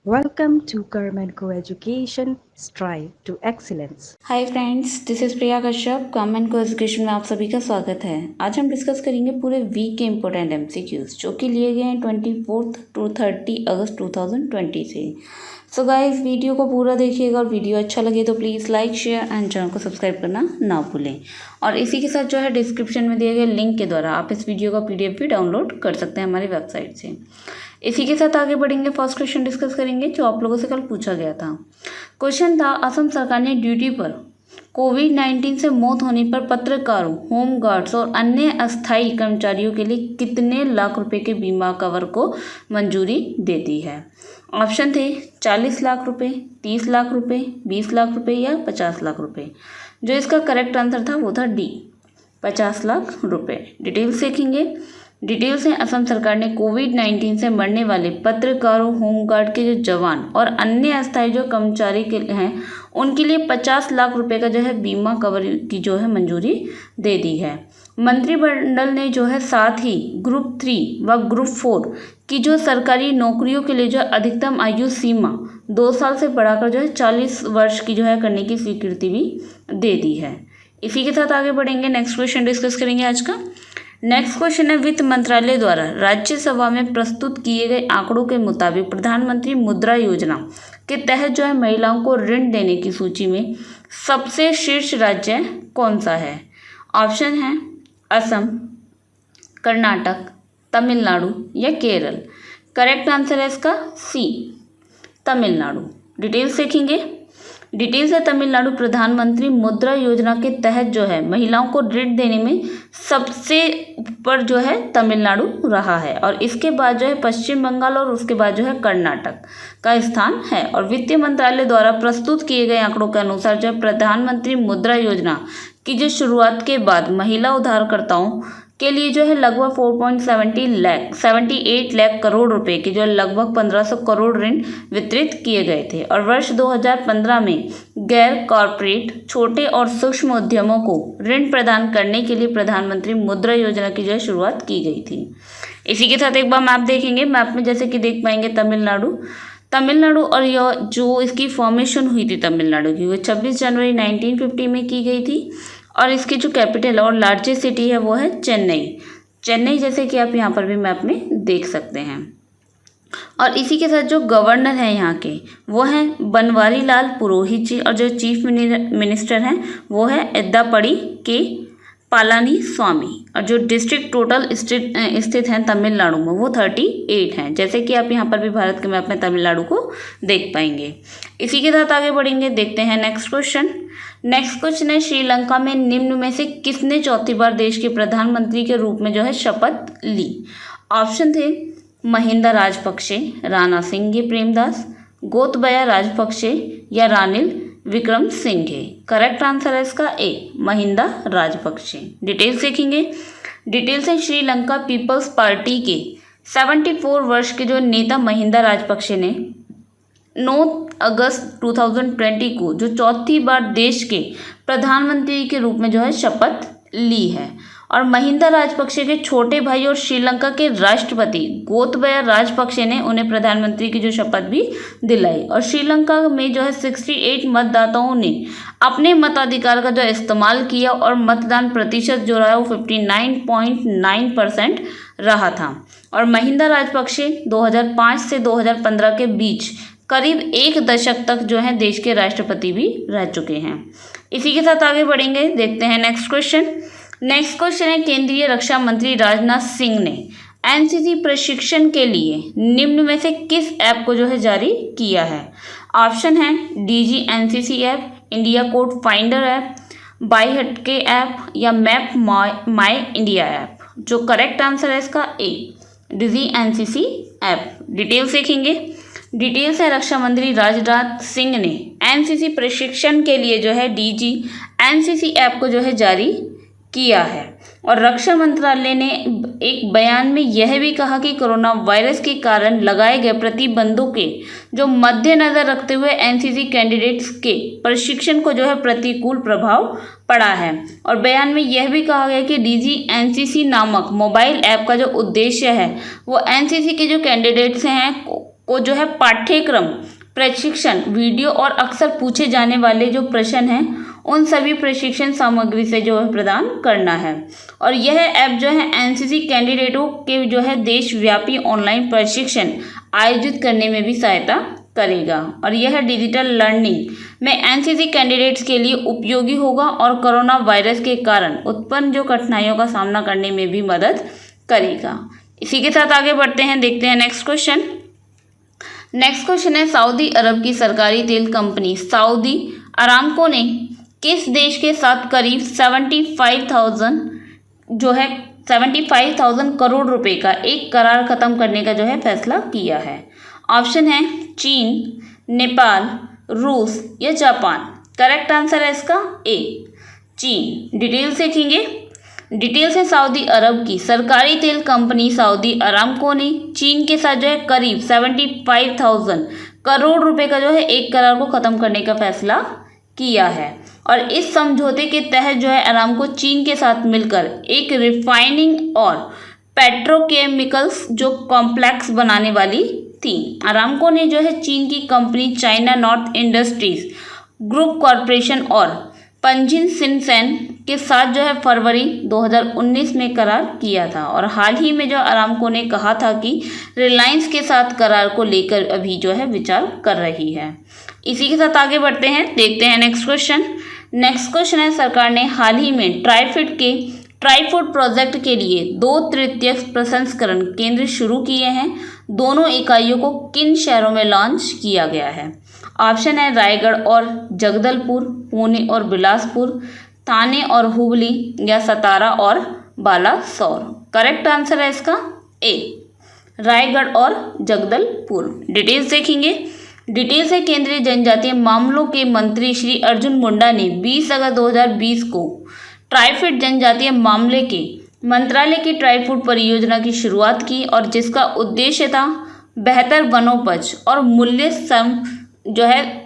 Welcome to Government Co-Education Strive to Excellence. Hi friends, this is Priya Kashyap. Government को education में आप सभी का स्वागत है। आज हम डिस्कस करेंगे पूरे वीक के इम्पोर्टेंट एमसीक्यूज जो कि लिए गए हैं 24 to 30 अगस्त 2020 से। सो गाइस, वीडियो को पूरा देखिएगा और वीडियो अच्छा लगे तो please like share and channel को सब्सक्राइब करना ना भूलें। और इसी के साथ जो है डिस्क्रिप्शन में दिए गए लिंक के द्वारा आप इस वीडियो का PDF भी डाउनलोड कर सकते हैं हमारी वेबसाइट से। इसी के साथ आगे बढ़ेंगे। फर्स्ट क्वेश्चन डिस्कस करेंगे जो आप लोगों से कल पूछा गया था। क्वेश्चन था, असम सरकार ने ड्यूटी पर कोविड-19 से मौत होने पर पत्रकारों, होम गार्ड्स और अन्य अस्थायी कर्मचारियों के लिए कितने लाख रुपए के बीमा कवर को मंजूरी देती है? ऑप्शन थे 40 लाख रुपए, 30 लाख रुपए, 20 लाख रुपए या 50 लाख रुपए। जो इसका करेक्ट आंसर था वो था डी, 50 लाख रुपए। डिटेल्स देखेंगे। डिटेल्स हैं, असम सरकार ने कोविड-19 से मरने वाले पत्रकारों, होमगार्ड के जो जवान और अन्य अस्थायी जो कर्मचारी के हैं उनके लिए 50 लाख रुपए का जो है बीमा कवर की जो है मंजूरी दे दी है। मंत्रिमंडल ने जो है साथ ही ग्रुप 3 व ग्रुप 4 की जो सरकारी नौकरियों के लिए जो अधिकतम आयु सीमा 2 साल से बढ़ाकर जो है 40 वर्ष की जो है करने की स्वीकृति भी दे दी है। इसी के साथ आगे बढ़ेंगे। नेक्स्ट क्वेश्चन डिस्कस करेंगे आज का। नेक्स्ट क्वेश्चन है, वित्त मंत्रालय द्वारा राज्यसभा में प्रस्तुत किए गए आंकड़ों के मुताबिक प्रधानमंत्री मुद्रा योजना के तहत जो है महिलाओं को ऋण देने की सूची में सबसे शीर्ष राज्य कौन सा है? ऑप्शन है असम, कर्नाटक, तमिलनाडु या केरल। करेक्ट आंसर है इसका सी, तमिलनाडु। डिटेल्स देखेंगे। डिटेल्स है, तमिलनाडु प्रधानमंत्री मुद्रा योजना के तहत जो है महिलाओं को ऋण देने में सबसे ऊपर जो है तमिलनाडु रहा है और इसके बाद जो है पश्चिम बंगाल और उसके बाद जो है कर्नाटक का स्थान है। और वित्त मंत्रालय द्वारा प्रस्तुत किए गए आंकड़ों के अनुसार जो है प्रधानमंत्री मुद्रा योजना की जो शुरुआत के बाद महिला उधारकर्ताओं के लिए जो है लगभग 78 लाख करोड़ रुपए के जो लगभग 1500 करोड़ ऋण वितरित किए गए थे। और वर्ष 2015 में गैर कॉरपोरेट छोटे और सूक्ष्म उद्यमों को ऋण प्रदान करने के लिए प्रधानमंत्री मुद्रा योजना की जो है शुरुआत की गई थी। इसी के साथ एक बार मैप देखेंगे। मैप में जैसे कि देख पाएंगे तमिलनाडु और यह जो इसकी फॉर्मेशन हुई थी तमिलनाडु की वो 26 जनवरी 1950 में की गई थी। और इसकी जो कैपिटल और लार्जेस्ट सिटी है वो है चेन्नई, जैसे कि आप यहाँ पर भी मैप में देख सकते हैं। और इसी के साथ जो गवर्नर हैं यहाँ के वो हैं बनवारी लाल पुरोहित जी और जो चीफ मिनिस्टर हैं वो है एद्दापड़ी के पालानी स्वामी। और जो डिस्ट्रिक्ट टोटल स्थित हैं तमिलनाडु में वो 38 हैं, जैसे कि आप यहाँ पर भी भारत के मैप में तमिलनाडु को देख पाएंगे। इसी के साथ आगे बढ़ेंगे। देखते हैं नेक्स्ट क्वेश्चन। नेक्स्ट क्वेश्चन है, श्रीलंका में निम्न में से किसने चौथी बार देश के प्रधानमंत्री के रूप में जो है शपथ ली? ऑप्शन थे महिंदा राजपक्षे, राणा सिंह प्रेमदास, गोतबया राजपक्षे या रानिल विक्रमसिंघे। करेक्ट आंसर है इसका ए, महिंदा राजपक्षे। डिटेल्स देखेंगे। डिटेल्स है, श्रीलंका पीपल्स पार्टी के 74 वर्ष के जो नेता महिंदा राजपक्षे ने 9 अगस्त 2020 को जो चौथी बार देश के प्रधानमंत्री के रूप में जो है शपथ ली है। और महिंदा राजपक्षे के छोटे भाई और श्रीलंका के राष्ट्रपति गोतबया राजपक्षे ने उन्हें प्रधानमंत्री की जो शपथ भी दिलाई। और श्रीलंका में जो है 68 मतदाताओं ने अपने मताधिकार का जो इस्तेमाल किया और मतदान प्रतिशत जो रहा वो 59.9% रहा था। और महिंदा राजपक्षे 2005 से 2015 के बीच करीब 1 दशक तक जो है देश के राष्ट्रपति भी रह चुके हैं। इसी के साथ आगे बढ़ेंगे। देखते हैं नेक्स्ट क्वेश्चन। नेक्स्ट क्वेश्चन है, केंद्रीय रक्षा मंत्री राजनाथ सिंह ने एनसीसी प्रशिक्षण के लिए निम्न में से किस ऐप को जो है जारी किया है? ऑप्शन है DG NCC app, India code finder app, by हटके ऐप या मैप माई इंडिया ऐप। जो करेक्ट आंसर है इसका ए, DG NCC ऐप। डिटेल्स देखेंगे। डिटेल्स है, रक्षा मंत्री राजनाथ सिंह ने एनसीसी प्रशिक्षण के लिए जो है DG NCC ऐप को जो है जारी किया है। और रक्षा मंत्रालय ने एक बयान में यह भी कहा कि कोरोना वायरस के कारण लगाए गए प्रतिबंधों के जो मद्देनजर रखते हुए एनसीसी कैंडिडेट्स के प्रशिक्षण को जो है प्रतिकूल प्रभाव पड़ा है। और बयान में यह भी कहा गया कि DG NCC नामक मोबाइल ऐप का जो उद्देश्य है वो एनसीसी के जो कैंडिडेट्स हैं को जो है पाठ्यक्रम, प्रशिक्षण वीडियो और अक्सर पूछे जाने वाले जो प्रश्न हैं उन सभी प्रशिक्षण सामग्री से जो है प्रदान करना है। और यह ऐप जो है एनसीसी कैंडिडेटों के जो है देशव्यापी ऑनलाइन प्रशिक्षण आयोजित करने में भी सहायता करेगा। और यह डिजिटल लर्निंग में एनसीसी कैंडिडेट्स के लिए उपयोगी होगा और कोरोना वायरस के कारण उत्पन्न जो कठिनाइयों का सामना करने में भी मदद करेगा। इसी के साथ आगे बढ़ते हैं, देखते हैं नेक्स्ट क्वेश्चन। नेक्स्ट क्वेश्चन है, सऊदी अरब की सरकारी तेल कंपनी सऊदी अरामको ने किस देश के साथ करीब 75,000 करोड़ रुपए का एक करार खत्म करने का जो है फैसला किया है? ऑप्शन है चीन, नेपाल, रूस या जापान। करेक्ट आंसर है इसका ए, चीन। डिटेल्स देखेंगे। डिटेल्स है, सऊदी अरब की सरकारी तेल कंपनी सऊदी अरामको ने चीन के साथ जो है करीब 75,000 करोड़ रुपए का जो है एक करार को खत्म करने का फैसला किया है। और इस समझौते के तहत जो है अरामको चीन के साथ मिलकर एक रिफाइनिंग और पेट्रोकेमिकल्स जो कॉम्प्लेक्स बनाने वाली थी। अरामको ने जो है चीन की company China north industries group corporation और पंजिन सिनसेन के साथ जो है फरवरी 2019 में करार किया था। और हाल ही में जो अरामको ने कहा था कि रिलायंस के साथ करार को लेकर अभी जो है विचार कर रही है। इसी के साथ आगे बढ़ते हैं, देखते हैं नेक्स्ट क्वेश्चन। नेक्स्ट क्वेश्चन है, सरकार ने हाल ही में ट्राईफूड प्रोजेक्ट के लिए 2/3 प्रसंस्करण केंद्र शुरू किए हैं। दोनों इकाइयों को किन शहरों में लॉन्च किया गया है? ऑप्शन है रायगढ़ और जगदलपुर, पुणे और बिलासपुर, थाने और हुबली या सतारा और बालासोर। करेक्ट आंसर है इसका ए, रायगढ़ और जगदलपुर। डिटेल्स देखेंगे। डिटेल्स है, केंद्रीय जनजातीय मामलों के मंत्री श्री अर्जुन मुंडा ने 20 अगस्त 2020 को ट्राईफूड जनजातीय मामले के मंत्रालय की ट्राईफूड परियोजना की शुरुआत की और जिसका उद्देश्य था बेहतर वनोपज और मूल्य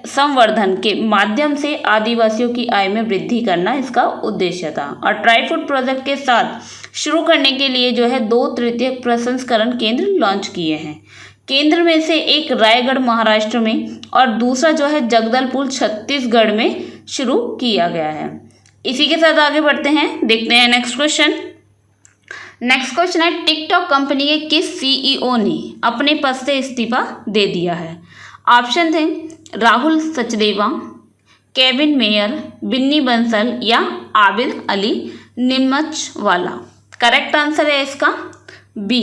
संवर्धन के माध्यम से आदिवासियों की आय में वृद्धि करना इसका उद्देश्य था। और ट्राईफूड प्रोजेक्ट के साथ शुरू करने के लिए जो है 2/3 प्रसंस्करण केंद्र लॉन्च किए हैं। केंद्र में से एक रायगढ़ महाराष्ट्र में और दूसरा जो है जगदलपुर छत्तीसगढ़ में शुरू किया गया है। इसी के साथ आगे बढ़ते हैं, देखते हैं नेक्स्ट क्वेश्चन। नेक्स्ट क्वेश्चन है, टिकटॉक कंपनी के किस सीईओ ने अपने पद से इस्तीफा दे दिया है? ऑप्शन थे राहुल सचदेवा, केविन मेयर, बिन्नी बंसल या आबिद अली निम्मचवाला। करेक्ट आंसर है इसका बी,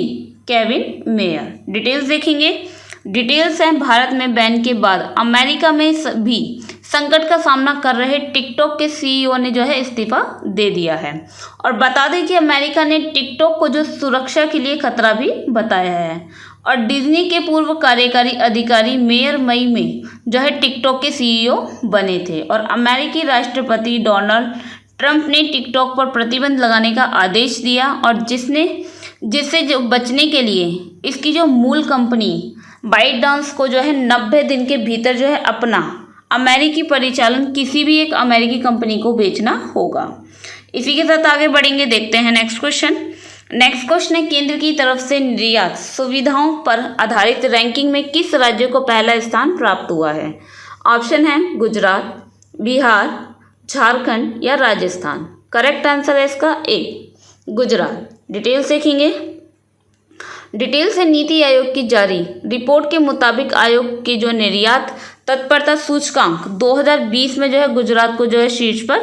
केविन मेयर। डिटेल्स देखेंगे। डिटेल्स हैं, भारत में बैन के बाद अमेरिका में भी संकट का सामना कर रहे टिकटॉक के सीईओ ने जो है इस्तीफा दे दिया है। और बता दें कि अमेरिका ने टिकटॉक को जो सुरक्षा के लिए खतरा भी बताया है। और डिज्नी के पूर्व कार्यकारी अधिकारी मेयर मई में जो है टिकटॉक के सीईओ बने थे। और अमेरिकी राष्ट्रपति डोनाल्ड ट्रंप ने टिकटॉक पर प्रतिबंध लगाने का आदेश दिया और जिससे जो बचने के लिए इसकी जो मूल कंपनी बाइटडांस को जो है 90 दिन के भीतर जो है अपना अमेरिकी परिचालन किसी भी एक अमेरिकी कंपनी को बेचना होगा। इसी के साथ आगे बढ़ेंगे, देखते हैं नेक्स्ट क्वेश्चन। नेक्स्ट क्वेश्चन है, केंद्र की तरफ से निर्यात सुविधाओं पर आधारित रैंकिंग में किस राज्य को पहला स्थान प्राप्त हुआ है? ऑप्शन है गुजरात, बिहार, झारखंड या राजस्थान। करेक्ट आंसर है इसका ए, गुजरात। डिटेल्स देखेंगे। डिटेल्स है, नीति आयोग की जारी रिपोर्ट के मुताबिक आयोग की जो निर्यात तत्परता सूचकांक 2020 में जो है गुजरात को जो है शीर्ष पर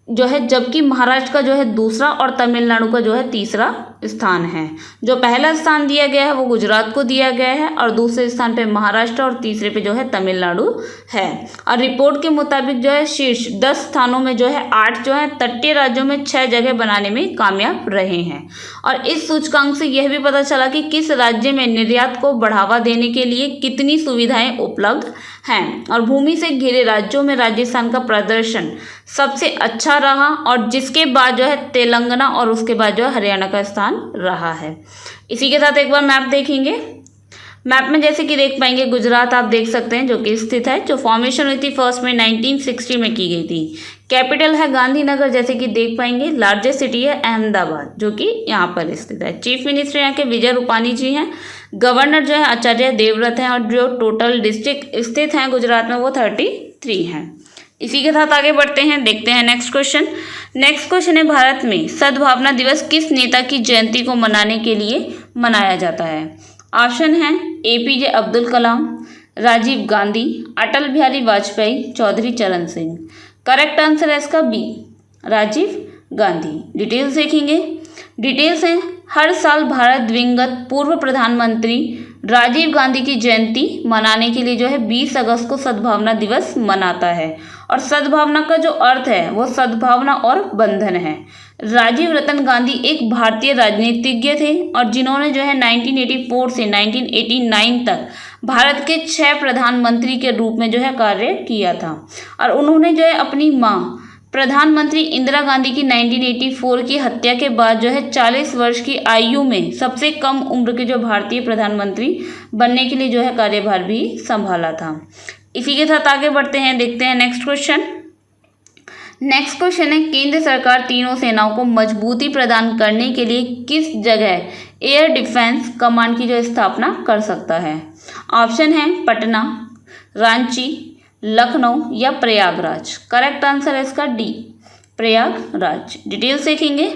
जो है, जबकि महाराष्ट्र का जो है दूसरा और तमिलनाडु का जो है तीसरा स्थान है। जो पहला स्थान दिया गया है वो गुजरात को दिया गया है और दूसरे स्थान पे महाराष्ट्र और तीसरे पे जो है तमिलनाडु है। और रिपोर्ट के मुताबिक जो है शीर्ष 10 स्थानों में जो है 8 जो है तटीय राज्यों में 6 जगह बनाने में कामयाब रहे हैं। और इस सूचकांक से यह भी पता चला कि किस राज्य में निर्यात को बढ़ावा देने के लिए कितनी सुविधाएं उपलब्ध हैं। और भूमि से घिरे राज्यों में राजस्थान का प्रदर्शन सबसे अच्छा रहा और जिसके बाद जो है तेलंगाना और उसके बाद जो है हरियाणा का स्थान रहा है। इसी के साथ एक बार मैप देखेंगे। मैप में जैसे कि देख पाएंगे गुजरात आप देख सकते हैं जो कि स्थित है, जो फॉर्मेशन हुई थी फर्स्ट में 1960 में की गई थी। कैपिटल है गांधीनगर जैसे कि देख पाएंगे। लार्जेस्ट सिटी है अहमदाबाद जो कि यहाँ पर स्थित है। चीफ मिनिस्टर यहाँ के विजय रूपानी जी हैं। गवर्नर जो है आचार्य देवव्रत हैं और जो टोटल डिस्ट्रिक्ट स्थित हैं गुजरात में वो 33 हैं। इसी के साथ आगे बढ़ते हैं, देखते हैं नेक्स्ट क्वेश्चन। नेक्स्ट क्वेश्चन है, भारत में सद्भावना दिवस किस नेता की जयंती को मनाने के लिए मनाया जाता है? ऑप्शन है APJ अब्दुल कलाम, राजीव गांधी, अटल बिहारी वाजपेयी, चौधरी चरण सिंह। करेक्ट आंसर है इसका बी, राजीव गांधी। डिटेल्स देखेंगे। डिटेल्स हैं, हर साल भारत दिवंगत पूर्व प्रधानमंत्री राजीव गांधी की जयंती मनाने के लिए जो है 20 अगस्त को सद्भावना दिवस मनाता है। और सद्भावना का जो अर्थ है वो सद्भावना और बंधन है। राजीव रतन गांधी एक भारतीय राजनीतिज्ञ थे और जिन्होंने जो है 1984 से 1989 तक भारत के 6 प्रधानमंत्री के रूप में जो है कार्य किया था। और उन्होंने जो है अपनी माँ प्रधानमंत्री इंदिरा गांधी की 1984 की हत्या के बाद जो है 40 वर्ष की आयु में सबसे कम उम्र के जो भारतीय प्रधानमंत्री बनने के लिए जो है कार्यभार भी संभाला था। इसी के साथ आगे बढ़ते हैं, देखते हैं नेक्स्ट क्वेश्चन। नेक्स्ट क्वेश्चन है, केंद्र सरकार तीनों सेनाओं को मजबूती प्रदान करने के लिए किस जगह एयर डिफेंस कमांड की जो स्थापना कर सकता है? ऑप्शन है पटना, रांची, लखनऊ या प्रयागराज। करेक्ट आंसर है इसका डी, प्रयागराज। डिटेल्स देखेंगे।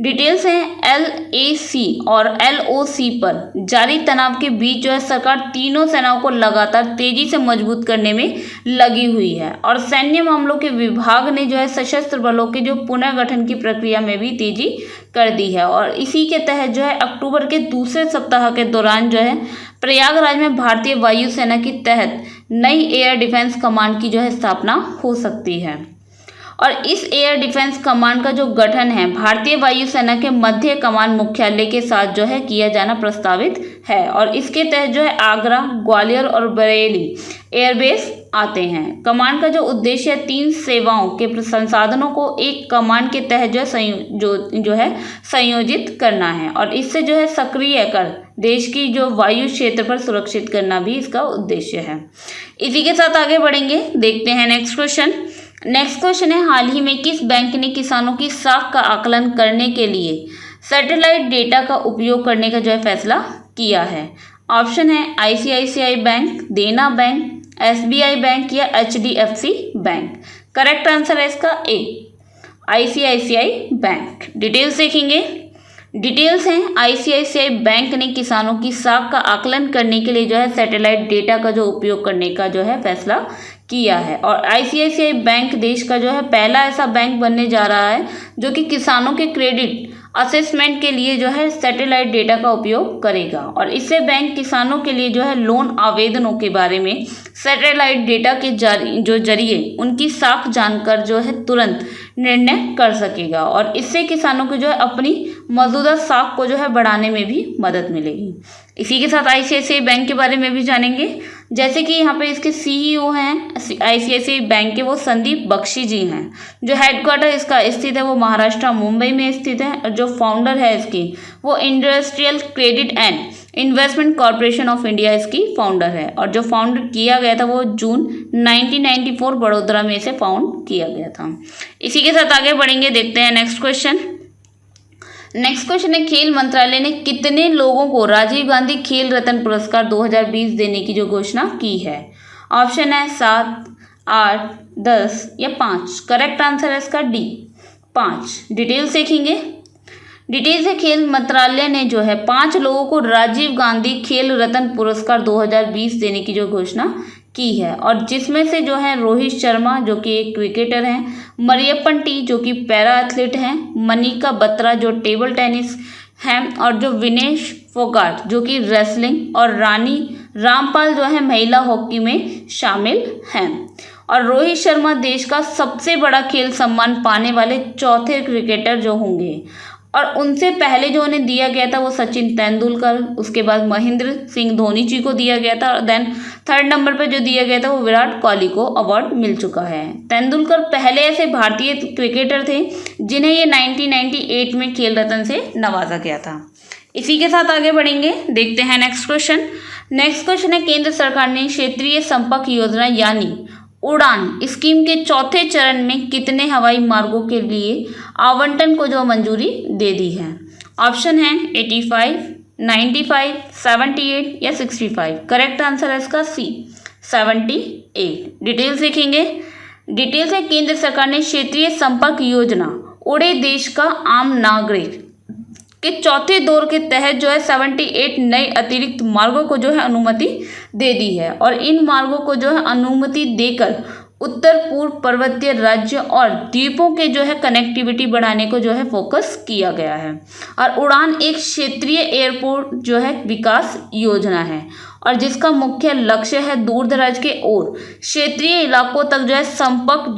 डिटेल्स हैं, LAC और LOC पर जारी तनाव के बीच जो है सरकार तीनों सेनाओं को लगातार तेजी से मजबूत करने में लगी हुई है। और सैन्य मामलों के विभाग ने जो है सशस्त्र बलों के जो पुनर्गठन की प्रक्रिया में भी तेजी कर दी है। और इसी के तहत जो है अक्टूबर के दूसरे सप्ताह के दौरान जो है प्रयागराज में भारतीय वायुसेना के तहत नई एयर डिफेंस कमांड की जो है स्थापना हो सकती है। और इस एयर डिफेंस कमांड का जो गठन है भारतीय वायुसेना के मध्य कमान मुख्यालय के साथ जो है किया जाना प्रस्तावित है। और इसके तहत जो है आगरा, ग्वालियर और बरेली एयरबेस आते हैं। कमांड का जो उद्देश्य है 3 सेवाओं के संसाधनों को एक कमांड के तहत जो है संयोजित करना है। और इससे जो है सक्रिय कर देश की जो वायु क्षेत्र पर सुरक्षित करना भी इसका उद्देश्य है। इसी के साथ आगे बढ़ेंगे, देखते हैं नेक्स्ट क्वेश्चन। नेक्स्ट क्वेश्चन है, हाल ही में किस बैंक ने किसानों की साख का आकलन करने के लिए सैटेलाइट डेटा का उपयोग करने का जो है फैसला किया है? ऑप्शन है ICICI बैंक, देना बैंक, SBI बैंक या HDFC बैंक। करेक्ट आंसर है इसका ए, ICICI बैंक। डिटेल्स देखेंगे। डिटेल्स हैं, ICICI बैंक ने किसानों की साख का आकलन करने के लिए जो है सैटेलाइट डेटा का जो उपयोग करने का जो है फैसला किया है। और ICICI बैंक देश का जो है पहला ऐसा बैंक बनने जा रहा है जो कि किसानों के क्रेडिट असेसमेंट के लिए जो है सैटेलाइट डेटा का उपयोग करेगा। और इससे बैंक किसानों के लिए जो है लोन आवेदनों के बारे में सैटेलाइट डेटा के जरिए उनकी साख जानकर जो है तुरंत निर्णय कर सकेगा। और इससे किसानों को जो है अपनी मौजूदा साख को जो है बढ़ाने में भी मदद मिलेगी। इसी के साथ ICICI बैंक के बारे में भी जानेंगे। जैसे कि यहाँ पे इसके CEO हैं ICICI बैंक के, वो संदीप बख्शी जी हैं। जो हेडक्वार्टर इसका स्थित है वो महाराष्ट्र मुंबई में स्थित है। और जो फाउंडर है इसकी वो industrial credit and investment corporation of India इसकी फाउंडर है। और जो फाउंड किया गया था वो जून 1994 बड़ोदरा में इसे फाउंड किया गया था। इसी के साथ आगे बढ़ेंगे, देखते हैं नेक्स्ट क्वेश्चन। नेक्स्ट क्वेश्चन है, खेल मंत्रालय ने कितने लोगों को राजीव गांधी खेल रत्न पुरस्कार 2020 देने की जो घोषणा की है? ऑप्शन है 7, 8, 10 या 5। करेक्ट आंसर है इसका डी, 5। डिटेल्स देखेंगे। डिटेल्स है, खेल मंत्रालय ने जो है 5 लोगों को राजीव गांधी खेल रत्न पुरस्कार 2020 देने की जो घोषणा की है। और जिसमें से जो है रोहित शर्मा जो कि एक क्रिकेटर हैं, मरियप्पन टी जो कि पैरा एथलीट हैं, मनिका बत्रा जो टेबल टेनिस हैं, और जो विनेश फोगाट जो कि रेसलिंग, और रानी रामपाल जो है महिला हॉकी में शामिल हैं। और रोहित शर्मा देश का सबसे बड़ा खेल सम्मान पाने वाले चौथे क्रिकेटर जो होंगे। और उनसे पहले जो उन्हें दिया गया था वो सचिन तेंदुलकर, उसके बाद महेंद्र सिंह धोनी जी को दिया गया था। और देन 3rd नंबर पे जो दिया गया था वो विराट कोहली को अवार्ड मिल चुका है। तेंदुलकर पहले ऐसे भारतीय क्रिकेटर थे जिन्हें ये 1998 में खेल रत्न से नवाजा गया था। इसी के साथ आगे बढ़ेंगे, देखते हैं नेक्स्ट क्वेश्चन। नेक्स्ट क्वेश्चन है, केंद्र सरकार ने क्षेत्रीय संपर्क योजना यानी उड़ान स्कीम के चौथे चरण में कितने हवाई मार्गों के लिए आवंटन को जो मंजूरी दे दी है? ऑप्शन है 85, 95, 78 या 65? करेक्ट आंसर है इसका सी 78। डिटेल्स देखेंगे। डिटेल्स है केंद्र सरकार ने क्षेत्रीय संपर्क योजना उड़े देश का आम नागरिक के चौथे दौर के तहत जो है 78 नए अतिरिक्त मार्गों को जो है अनुमति दे दी है और इन मार्गों को जो है अनुमति देकर उत्तर पूर्व पर्वतीय राज्य और द्वीपों के जो है कनेक्टिविटी बढ़ाने को जो है फोकस किया गया है। और उड़ान एक क्षेत्रीय एयरपोर्ट जो है विकास योजना है और जिसका मुख्य लक्ष्य है दूर दराज के और क्षेत्रीय इलाकों तक जो है संपर्क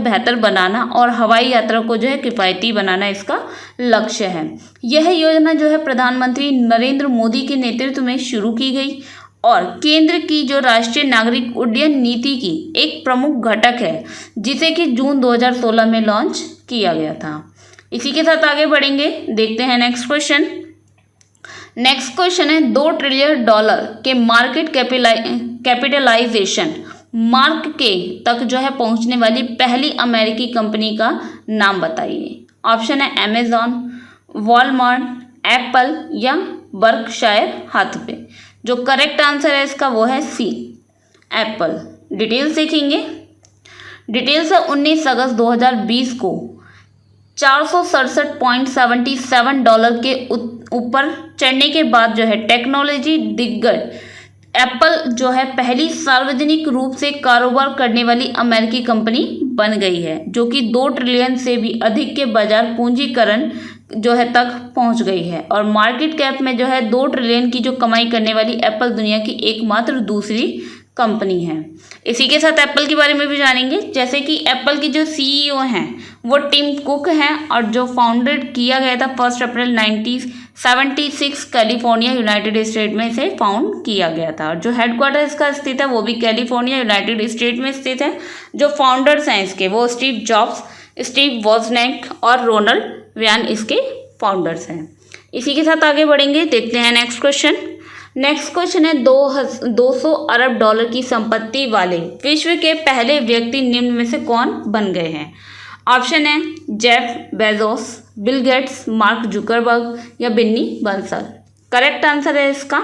बेहतर बनाना और हवाई यात्रा को जो है किफ़ायती बनाना इसका लक्ष्य है। यह योजना जो है प्रधानमंत्री नरेंद्र मोदी के नेतृत्व में शुरू की गई और केंद्र की जो राष्ट्रीय नागरिक उड्डयन नीति की एक प्रमुख घटक है जिसे कि जून 2016 में लॉन्च किया गया था। इसी के साथ आगे बढ़ेंगे, देखते हैं नेक्स्ट क्वेश्चन। नेक्स्ट क्वेश्चन है 2 ट्रिलियन डॉलर के मार्केट कैपिटलाइजेशन मार्क के तक जो है पहुंचने वाली पहली अमेरिकी कंपनी का नाम बताइए। ऑप्शन है अमेजॉन, वॉलमार्ट, एप्पल या बर्कशायर हाथवे। जो करेक्ट आंसर है इसका वो है सी एप्पल। डिटेल्स देखेंगे। डिटेल्स है 19 अगस्त 2020 को 467.77 डॉलर के ऊपर चढ़ने के बाद जो है टेक्नोलॉजी दिग्गज एप्पल जो है पहली सार्वजनिक रूप से कारोबार करने वाली अमेरिकी कंपनी बन गई है जो कि 2 ट्रिलियन से भी अधिक के बाजार पूंजीकरण जो है तक पहुंच गई है और मार्केट कैप में जो है 2 ट्रिलियन की जो कमाई करने वाली एप्पल दुनिया की एकमात्र दूसरी कंपनी है। इसी के साथ एप्पल के बारे में भी जानेंगे, जैसे कि एप्पल की जो सीईओ हैं वो टिम कुक हैं और जो फाउंडेड किया गया था 1 अप्रैल 1976 कैलिफोर्निया यूनाइटेड स्टेट में इसे फाउंड किया गया था और जो हेडक्वार्टर इसका स्थित है वो भी कैलिफोर्निया यूनाइटेड स्टेट में स्थित है। जो फाउंडर्स हैं इसके वो स्टीव जॉब्स, स्टीव वॉजनेक और रोनाल्ड व्यान इसके फाउंडर्स हैं। इसी के साथ आगे बढ़ेंगे, देखते हैं नेक्स्ट क्वेश्चन। नेक्स्ट क्वेश्चन है 200 अरब डॉलर की संपत्ति वाले विश्व के पहले व्यक्ति निम्न में से कौन बन गए हैं। ऑप्शन है Jeff Bezos, Bill Gates, mark Zuckerberg या बिन्नी बंसल। करेक्ट आंसर है इसका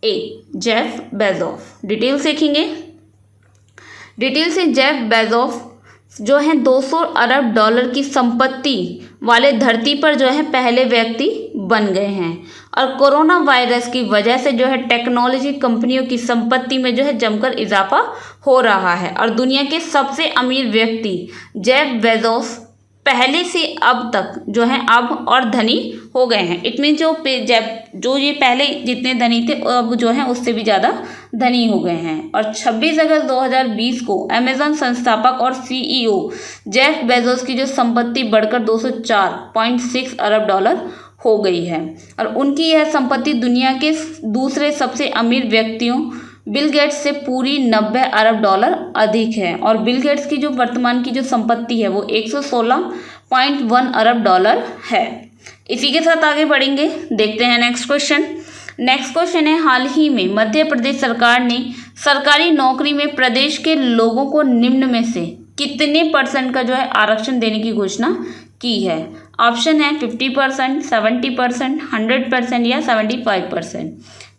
ए जेफ बेजोस। डिटेल्स देखेंगे। डिटेल्स है जेफ बेजोस जो है 200 अरब डॉलर की संपत्ति वाले धरती पर जो है पहले व्यक्ति बन गए हैं और कोरोना वायरस की वजह से जो है टेक्नोलॉजी कंपनियों की संपत्ति में जो है जमकर इजाफा हो रहा है और दुनिया के सबसे अमीर व्यक्ति जेफ बेजोस पहले से अब तक जो है अब और धनी हो गए हैं। इट मीन जो ये पहले जितने धनी थे अब जो है उससे भी ज़्यादा धनी हो गए हैं। और 26 अगस्त 2020 को अमेजॉन संस्थापक और सीईओ जेफ बेजोस की जो संपत्ति बढ़कर 204.6 अरब डॉलर हो गई है और उनकी यह संपत्ति दुनिया के दूसरे सबसे अमीर व्यक्तियों बिल गेट्स से पूरी 90 अरब डॉलर अधिक है और बिल गेट्स की जो वर्तमान की जो संपत्ति है वो 116.1 अरब डॉलर है। इसी के साथ आगे बढ़ेंगे, देखते हैं नेक्स्ट क्वेश्चन। नेक्स्ट क्वेश्चन है हाल ही में मध्य प्रदेश सरकार ने सरकारी नौकरी में प्रदेश के लोगों को निम्न में से कितने % का जो है आरक्षण देने की घोषणा की है। ऑप्शन है 50%, 70%, 100% या 75%।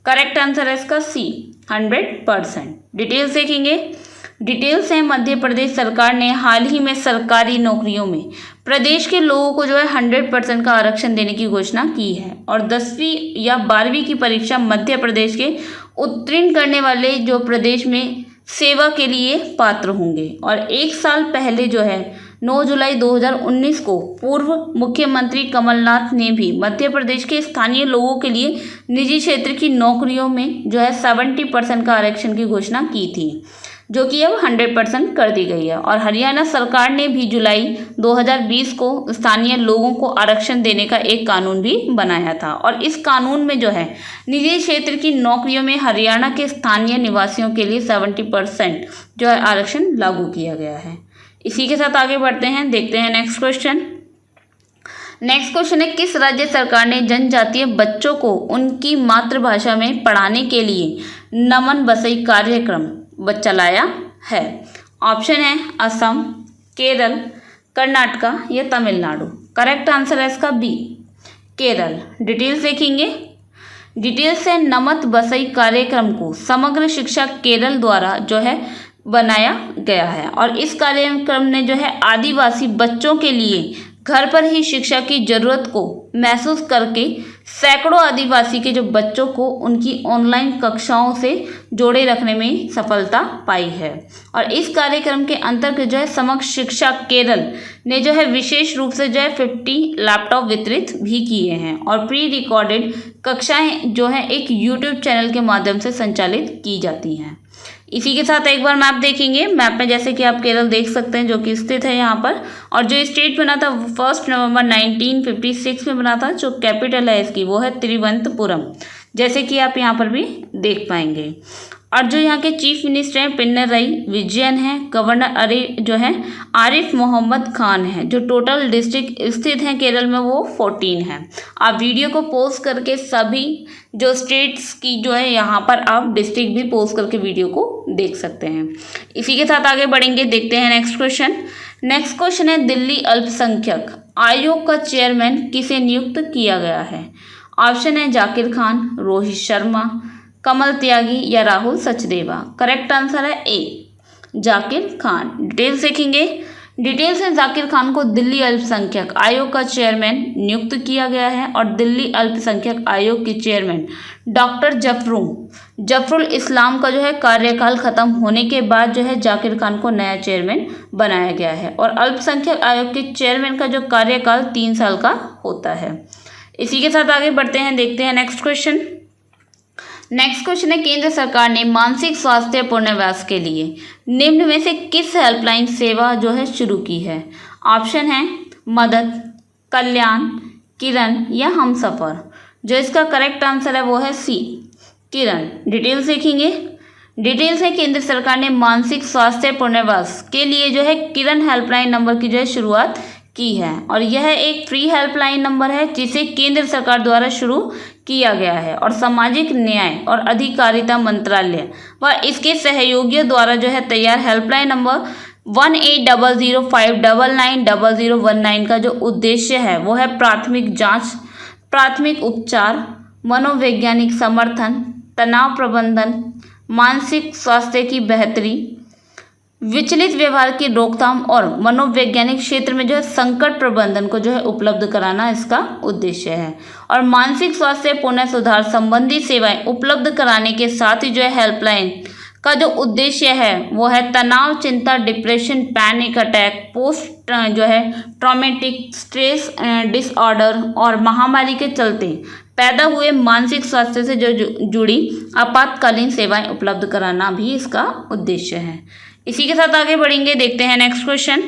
करेक्ट आंसर है इसका सी 100%। डिटेल्स देखेंगे। डिटेल्स है मध्य प्रदेश सरकार ने हाल ही में सरकारी नौकरियों में प्रदेश के लोगों को जो है 100% का आरक्षण देने की घोषणा की है और 10वीं या 12वीं की परीक्षा मध्य प्रदेश के उत्तीर्ण करने वाले जो प्रदेश में सेवा के लिए पात्र होंगे। और 1 साल पहले जो है 9 जुलाई 2019 को पूर्व मुख्यमंत्री कमलनाथ ने भी मध्य प्रदेश के स्थानीय लोगों के लिए निजी क्षेत्र की नौकरियों में जो है 70% का आरक्षण की घोषणा की थी जो कि अब 100% कर दी गई है। और हरियाणा सरकार ने भी जुलाई 2020 को स्थानीय लोगों को आरक्षण देने का एक कानून भी बनाया था और इस कानून में जो है निजी क्षेत्र की नौकरियों में हरियाणा के स्थानीय निवासियों के लिए 70% जो है आरक्षण लागू किया गया है। इसी के साथ आगे बढ़ते हैं, देखते हैं नेक्स्ट क्वेश्चन। नेक्स्ट क्वेश्चन है किस राज्य सरकार ने जनजातीय बच्चों को उनकी मातृभाषा में पढ़ाने के लिए नमन बसई कार्यक्रम चलाया है। ऑप्शन है असम, केरल, कर्नाटका या तमिलनाडु। करेक्ट आंसर है इसका बी केरल। डिटेल्स देखेंगे। डिटेल से नमत बसई कार्यक्रम को समग्र शिक्षा केरल द्वारा जो है बनाया गया है और इस कार्यक्रम ने जो है आदिवासी बच्चों के लिए घर पर ही शिक्षा की जरूरत को महसूस करके सैकड़ों आदिवासी के जो बच्चों को उनकी ऑनलाइन कक्षाओं से जोड़े रखने में सफलता पाई है। और इस कार्यक्रम के अंतर्गत जो है समग्र शिक्षा केरल ने जो है विशेष रूप से जो है 50 लैपटॉप वितरित भी किए हैं और प्री रिकॉर्डेड कक्षाएं जो है एक यूट्यूब चैनल के माध्यम से संचालित की जाती हैं। इसी के साथ एक बार मैप देखेंगे। मैप में जैसे कि आप केरल देख सकते हैं जो कि स्थित है यहाँ पर, और जो स्टेट बना था 1 नवंबर 1956 में बना था। जो कैपिटल है इसकी वो है तिरुवनंतपुरम, जैसे कि आप यहाँ पर भी देख पाएंगे। और जो यहाँ के चीफ मिनिस्टर हैं पिनराई विजयन हैं। गवर्नर जो है आरिफ मोहम्मद खान है। जो टोटल डिस्ट्रिक्ट स्थित हैं केरल में वो 14 हैं। आप वीडियो को पोस्ट करके सभी जो स्टेट्स की जो है यहाँ पर आप डिस्ट्रिक्ट भी पोस्ट करके वीडियो को देख सकते हैं। इसी के साथ आगे बढ़ेंगे, देखते हैं नेक्स्ट क्वेश्चन। नेक्स्ट क्वेश्चन है दिल्ली अल्पसंख्यक आयोग का चेयरमैन किसे नियुक्त किया गया है? ऑप्शन है जाकिर खान, रोहित शर्मा, कमल त्यागी या राहुल सचदेवा। करेक्ट आंसर है ए, जाकिर खान। डिटेल्स देखेंगे। डिटेल्स में जाकिर खान को दिल्ली अल्पसंख्यक आयोग का चेयरमैन नियुक्त किया गया है और दिल्ली अल्पसंख्यक आयोग के चेयरमैन डॉक्टर जफरुल इस्लाम का जो है कार्यकाल खत्म होने के बाद जो है जाकिर खान को नया चेयरमैन बनाया गया है। और अल्पसंख्यक आयोग के चेयरमैन का जो कार्यकाल 3 साल का होता है। इसी के साथ आगे बढ़ते हैं, देखते हैं नेक्स्ट क्वेश्चन। नेक्स्ट क्वेश्चन है केंद्र सरकार ने मानसिक स्वास्थ्य पुनर्वास के लिए निम्न में से किस हेल्पलाइन सेवा जो है शुरू की है? ऑप्शन है मदद, कल्याण, किरण या हमसफर। जो इसका करेक्ट आंसर है वो है सी, किरण। डिटेल्स देखेंगे। डिटेल्स है केंद्र सरकार ने मानसिक स्वास्थ्य पुनर्वास के लिए जो है किरण हेल्पलाइन नंबर की जो है शुरुआत की है और यह एक फ्री हेल्पलाइन नंबर है जिसे केंद्र सरकार द्वारा शुरू किया गया है और सामाजिक न्याय और अधिकारिता मंत्रालय व इसके सहयोगियों द्वारा जो है तैयार हेल्पलाइन नंबर 180059990019 का जो उद्देश्य है वो है प्राथमिक जांच, प्राथमिक उपचार, मनोवैज्ञानिक समर्थन, तनाव प्रबंधन, मानसिक स्वास्थ्य की बेहतरी, विचलित व्यवहार की रोकथाम और मनोवैज्ञानिक क्षेत्र में जो है संकट प्रबंधन को जो है उपलब्ध कराना इसका उद्देश्य है। और मानसिक स्वास्थ्य पुनः सुधार संबंधी सेवाएं उपलब्ध कराने के साथ ही जो है हेल्पलाइन का जो उद्देश्य है वो है तनाव, चिंता, डिप्रेशन, पैनिक अटैक, पोस्ट जो है ट्रॉमेटिक स्ट्रेस डिसऑर्डर और महामारी के चलते पैदा हुए मानसिक स्वास्थ्य से जो जुड़ी आपातकालीन सेवाएं उपलब्ध कराना भी इसका उद्देश्य है। इसी के साथ आगे बढ़ेंगे, देखते हैं नेक्स्ट क्वेश्चन।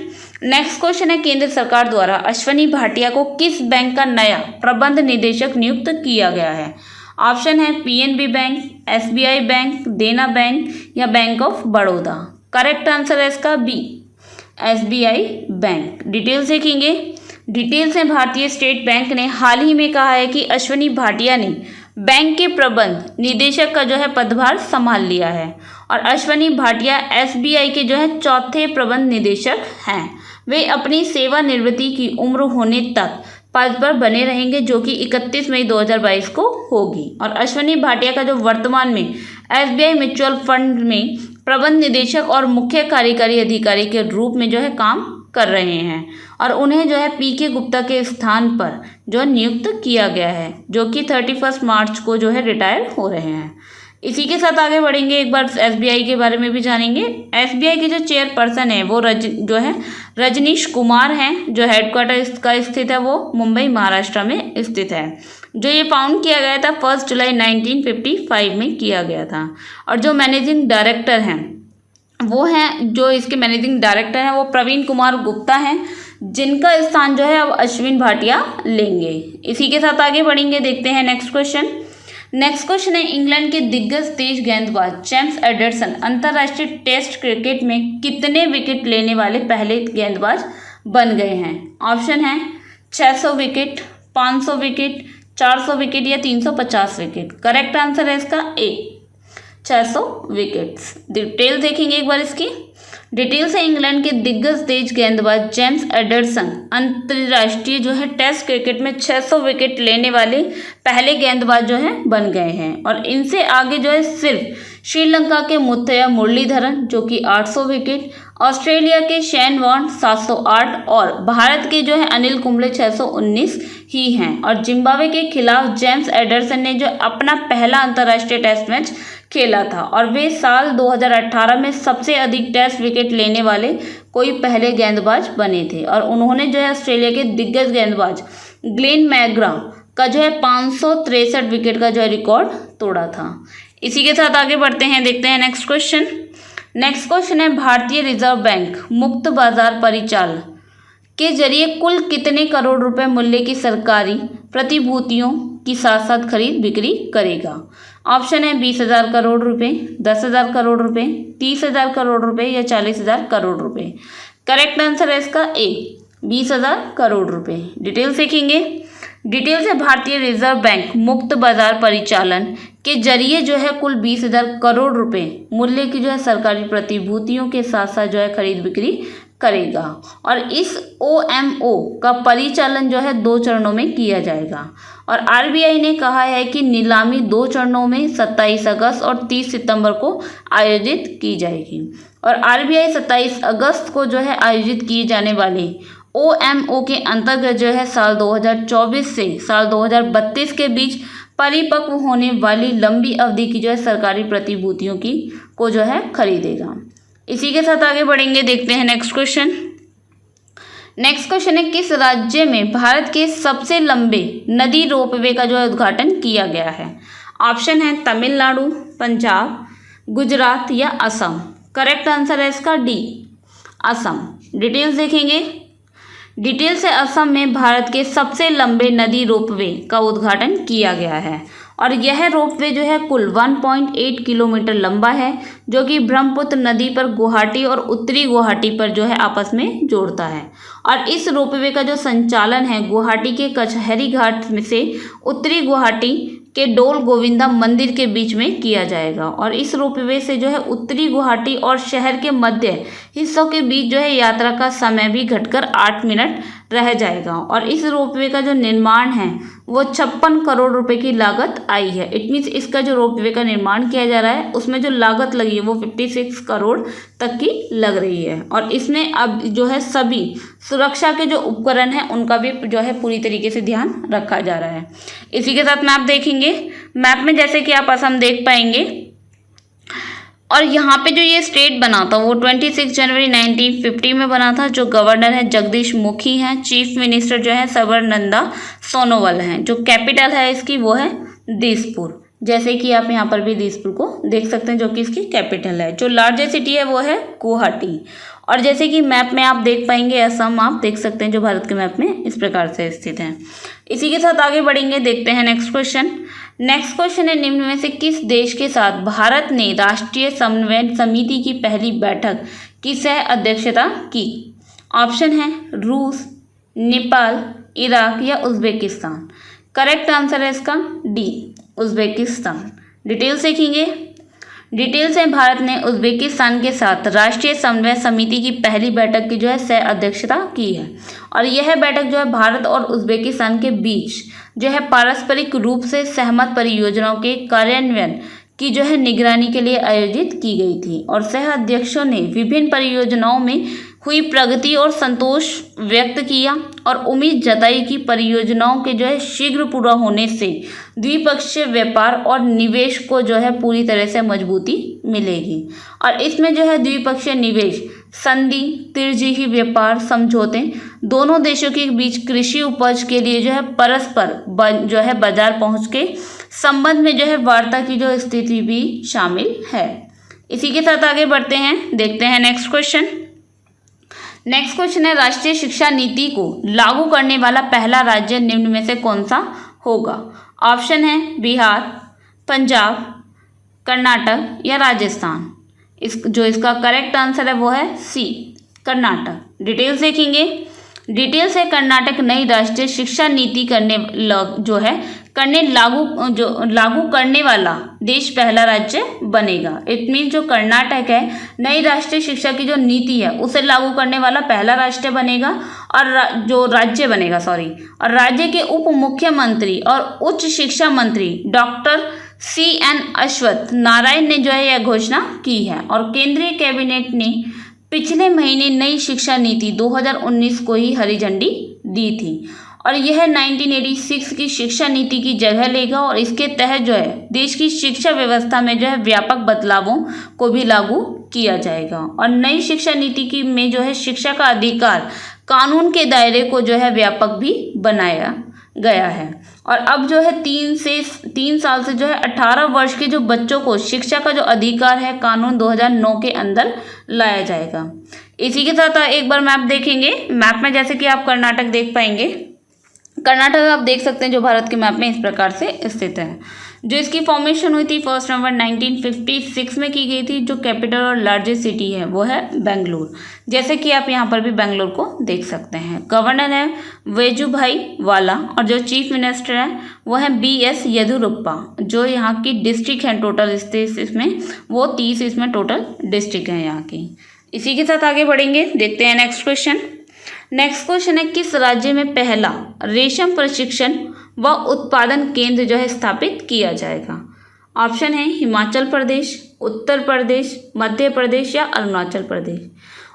नेक्स्ट क्वेश्चन है केंद्र सरकार द्वारा अश्वनी भाटिया को किस बैंक का नया प्रबंध निदेशक नियुक्त किया गया है? ऑप्शन है पीएनबी बैंक, एसबीआई बैंक, देना बैंक या bank of Baroda. Correct answer है इसका बी, एसबीआई बैंक। डिटेल्स देखेंगे। डिटेल्स में भारतीय स्टेट बैंक ने हाल ही में कहा है कि अश्वनी भाटिया ने बैंक के प्रबंध निदेशक का जो है पदभार संभाल लिया है और अश्वनी भाटिया एसबीआई के जो है चौथे प्रबंध निदेशक हैं। वे अपनी सेवानिवृत्ति की उम्र होने तक पद पर बने रहेंगे जो कि 31 मई 2022 को होगी। और अश्वनी भाटिया का जो वर्तमान में एसबीआई म्यूचुअल फंड में प्रबंध निदेशक और मुख्य कार्यकारी अधिकारी के रूप में जो है काम कर रहे हैं और उन्हें जो है पीके गुप्ता के स्थान पर जो नियुक्त किया गया है जो कि 31 मार्च को जो है रिटायर हो रहे हैं। इसी के साथ आगे बढ़ेंगे, एक बार एसबीआई के बारे में भी जानेंगे। एसबीआई के जो चेयरपर्सन है वो जो है रजनीश कुमार हैं। जो हेडक्वार्टर इसका स्थित है वो मुंबई महाराष्ट्र में स्थित है। जो ये फाउंड किया गया था 1 जुलाई 1955 में किया गया था। और जो मैनेजिंग डायरेक्टर हैं वो हैं, जो इसके मैनेजिंग डायरेक्टर हैं वो प्रवीण कुमार गुप्ता हैं जिनका स्थान जो है अब अश्विन भाटिया लेंगे। इसी के साथ आगे बढ़ेंगे, देखते हैं नेक्स्ट क्वेश्चन। नेक्स्ट क्वेश्चन है इंग्लैंड के दिग्गज तेज गेंदबाज जेम्स एडरसन अंतर्राष्ट्रीय टेस्ट क्रिकेट में कितने विकेट लेने वाले पहले गेंदबाज बन गए हैं? ऑप्शन है 600 विकेट, 500 विकेट, 400 विकेट या 350 विकेट। करेक्ट आंसर है इसका ए, 600 विकेट्स। डिटेल देखेंगे एक बार इसकी। डिटेल से इंग्लैंड के दिग्गज तेज गेंदबाज जेम्स एडरसन अंतर्राष्ट्रीय जो है टेस्ट क्रिकेट में 600 विकेट लेने वाले पहले गेंदबाज जो है बन गए हैं। और इनसे आगे जो है सिर्फ श्रीलंका के मुथैया मुरलीधरन जो कि 800 विकेट, ऑस्ट्रेलिया के शेन वॉर्न 708 और भारत के जो है अनिल कुंबले 619 ही हैं। और जिम्बाब्वे के खिलाफ जेम्स एडरसन ने जो अपना पहला अंतर्राष्ट्रीय टेस्ट मैच खेला था और वे साल 2018 में सबसे अधिक टेस्ट विकेट लेने वाले कोई पहले गेंदबाज बने थे। और उन्होंने जो है ऑस्ट्रेलिया के दिग्गज गेंदबाज ग्लेन मैग्रा का जो है 563 विकेट का जो है रिकॉर्ड तोड़ा था। इसी के साथ आगे बढ़ते हैं, देखते हैं नेक्स्ट क्वेश्चन। नेक्स्ट क्वेश्चन है भारतीय रिजर्व बैंक मुक्त बाजार परिचालन के जरिए कुल कितने करोड़ रुपए मूल्य की सरकारी प्रतिभूतियों की साथ साथ खरीद बिक्री करेगा। ऑप्शन है 20,000 करोड़ रुपए, 10,000 करोड़ रुपए, 30,000 करोड़ रुपए या 40,000 करोड़ रुपए। करेक्ट आंसर है इसका ए, 20,000 करोड़ रुपए। डिटेल देखेंगे। डिटेल से भारतीय रिजर्व बैंक मुक्त बाजार परिचालन के जरिए जो है कुल 20,000 करोड़ रुपए मूल्य की जो है सरकारी प्रतिभूतियों के साथ साथ जो है खरीद बिक्री करेगा। और इस OMO का परिचालन जो है 2 चरणों में किया जाएगा। और RBI ने कहा है कि नीलामी 2 चरणों में 27 अगस्त और 30 सितंबर को आयोजित की जाएगी। और RBI 27 अगस्त को जो है आयोजित किए जाने वाले OMO के अंतर्गत जो है साल 2024 से साल 2032 के बीच परिपक्व होने वाली लंबी अवधि की जो है सरकारी प्रतिभूतियों की को जो है खरीदेगा। इसी के साथ आगे बढ़ेंगे, देखते हैं नेक्स्ट क्वेश्चन। नेक्स्ट क्वेश्चन है किस राज्य में भारत के सबसे लंबे नदी रोपवे का जो है उद्घाटन किया गया है। ऑप्शन है तमिलनाडु, पंजाब, गुजरात या असम। करेक्ट आंसर है इसका डी, असम। डिटेल्स देखेंगे। डिटेल से असम में भारत के सबसे लंबे नदी रोपवे का उद्घाटन किया गया है। और यह रोपवे जो है कुल 1.8 किलोमीटर लंबा है जो कि ब्रह्मपुत्र नदी पर गुवाहाटी और उत्तरी गुवाहाटी पर जो है आपस में जोड़ता है। और इस रोपवे का जो संचालन है गुवाहाटी के कचहरी घाट में से उत्तरी गुवाहाटी के डोल गोविंदा मंदिर के बीच में किया जाएगा। और इस रोपवे से जो है उत्तरी गुवाहाटी और शहर के मध्य हिस्सों के बीच जो है यात्रा का समय भी घटकर 8 मिनट रह जाएगा। और इस रोपवे का जो निर्माण है वो 56 करोड़ रुपए की लागत आई है। इट मीन्स इसका जो रोपवे का निर्माण किया जा रहा है उसमें जो लागत लगी है वो 56 करोड़ तक की लग रही है। और इसमें अब जो है सभी सुरक्षा के जो उपकरण हैं उनका भी जो है पूरी तरीके से ध्यान रखा जा रहा है। इसी के साथ मैप देखेंगे। मैप में जैसे कि आप असम देख पाएंगे और यहाँ पे जो ये स्टेट बना था वो 26 जनवरी 1950 में बना था। जो गवर्नर है जगदीश मुखी हैं, चीफ मिनिस्टर जो है सर्बानंद सोनोवाल हैं। जो कैपिटल है इसकी वो है दिसपुर, जैसे कि आप यहाँ पर भी दिसपुर को देख सकते हैं जो कि इसकी कैपिटल है। जो लार्जेस्ट सिटी है वो है गुवाहाटी। और जैसे कि मैप में आप देख पाएंगे असम आप देख सकते हैं जो भारत के मैप में इस प्रकार से स्थित है। इसी के साथ आगे बढ़ेंगे, देखते हैं नेक्स्ट क्वेश्चन। नेक्स्ट क्वेश्चन है निम्न में से किस देश के साथ भारत ने राष्ट्रीय समन्वय समिति की पहली बैठक की सह अध्यक्षता की। ऑप्शन है रूस, नेपाल, इराक या उज्बेकिस्तान। करेक्ट आंसर है इसका डी, उज्बेकिस्तान। डिटेल्स देखेंगे। डिटेल से भारत ने उज्बेकिस्तान के साथ राष्ट्रीय समन्वय समिति की पहली बैठक की जो है सह अध्यक्षता की है। और यह बैठक जो है भारत और उज्बेकिस्तान के बीच जो है पारस्परिक रूप से सहमत परियोजनाओं के कार्यान्वयन की जो है निगरानी के लिए आयोजित की गई थी। और सह अध्यक्षों ने विभिन्न परियोजनाओं में हुई प्रगति और संतोष व्यक्त किया और उम्मीद जताई कि परियोजनाओं के जो है शीघ्र पूरा होने से द्विपक्षीय व्यापार और निवेश को जो है पूरी तरह से मजबूती मिलेगी। और इसमें जो है द्विपक्षीय निवेश संधि, त्रिजीही व्यापार समझौते दोनों देशों के बीच कृषि उपज के लिए जो है परस्पर जो है बाजार पहुंच के संबंध में जो है वार्ता की जो स्थिति भी शामिल है। इसी के साथ आगे बढ़ते हैं, देखते हैं नेक्स्ट क्वेश्चन। नेक्स्ट क्वेश्चन है राष्ट्रीय शिक्षा नीति को लागू करने वाला पहला राज्य निम्न में से कौन सा होगा। ऑप्शन है बिहार, पंजाब, कर्नाटक या राजस्थान। इसका करेक्ट आंसर है वो है सी, कर्नाटक। डिटेल्स देखेंगे। डिटेल से कर्नाटक नई राष्ट्रीय शिक्षा नीति लागू करने वाला देश पहला राज्य बनेगा। इट मीन जो कर्नाटक है नई राष्ट्रीय शिक्षा की जो नीति है उसे लागू करने वाला पहला राष्ट्र बनेगा और राज्य के उप मुख्यमंत्री और उच्च शिक्षा मंत्री डॉक्टर CN अश्वत्थ नारायण ने जो है यह घोषणा की है। और केंद्रीय कैबिनेट ने पिछले महीने नई शिक्षा नीति 2019 को ही हरी झंडी दी थी और यह 1986 की शिक्षा नीति की जगह लेगा और इसके तहत जो है देश की शिक्षा व्यवस्था में जो है व्यापक बदलावों को भी लागू किया जाएगा। और नई शिक्षा नीति में जो है शिक्षा का अधिकार कानून के दायरे को जो है व्यापक भी बनाया गया है। और अब जो है 3 साल से जो है 18 वर्ष के जो बच्चों को शिक्षा का जो अधिकार है कानून 2009 के अंदर लाया जाएगा। इसी के साथ एक बार मैप देखेंगे। मैप में जैसे कि आप कर्नाटक देख पाएंगे, कर्नाटक आप देख सकते हैं जो भारत के मैप में इस प्रकार से स्थित है। जो इसकी फॉर्मेशन हुई थी 1 नवंबर 1956 में की गई थी। जो कैपिटल और लार्जेस्ट सिटी है वो है बेंगलुरु, जैसे कि आप यहाँ पर भी बेंगलुरु को देख सकते हैं। गवर्नर है वेजुभाई वाला और जो चीफ मिनिस्टर है वो है BS येदियुरप्पा। जो यहाँ की डिस्ट्रिक्ट हैं टोटल इसमें वो 30 इसमें टोटल डिस्ट्रिक्ट हैं यहाँ की। इसी के साथ आगे बढ़ेंगे, देखते हैं नेक्स्ट क्वेश्चन है किस राज्य में पहला रेशम प्रशिक्षण व उत्पादन केंद्र जो है स्थापित किया जाएगा। ऑप्शन है हिमाचल प्रदेश, उत्तर प्रदेश, मध्य प्रदेश या अरुणाचल प्रदेश।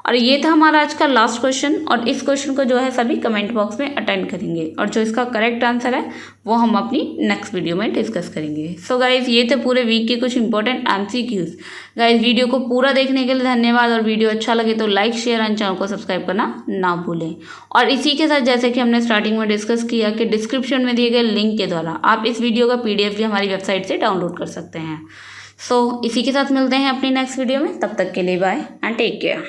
और ये था हमारा आज का लास्ट क्वेश्चन और इस क्वेश्चन को जो है सभी कमेंट बॉक्स में अटेंड करेंगे और जो इसका करेक्ट आंसर है वो हम अपनी नेक्स्ट वीडियो में डिस्कस करेंगे। सो गाइज ये थे पूरे वीक के कुछ इंपॉर्टेंट MCQs। गाइज वीडियो को पूरा देखने के लिए धन्यवाद और वीडियो अच्छा लगे तो लाइक शेयर एंड चैनल को सब्सक्राइब करना ना भूलें। और इसी के साथ जैसे कि हमने स्टार्टिंग में डिस्कस किया कि डिस्क्रिप्शन में दिए गए लिंक के द्वारा आप इस वीडियो का PDF भी हमारी वेबसाइट से डाउनलोड कर सकते हैं। सो इसी के साथ मिलते हैं अपनी नेक्स्ट वीडियो में, तब तक के लिए बाय एंड टेक केयर।